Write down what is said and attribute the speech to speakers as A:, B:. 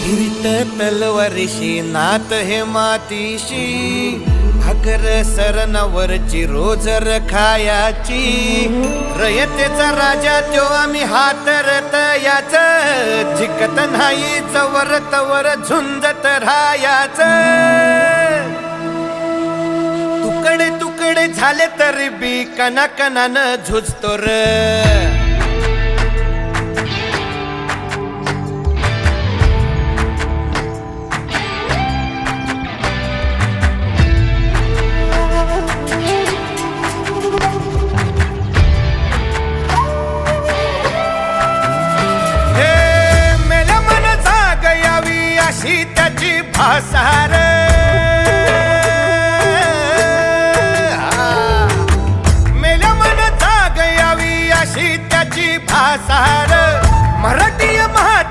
A: हिरीत तलवारीशी नात हे मातीशी, भाकर सरणावरची रोजर खायाची, रयतेचा राजा त्यो आम्ही हातरत याच, जिकत नाही जवर तवर झुंजत राहायाच. तुकडे तुकडे झाले तरी बी कणाकणानं झुजतो र.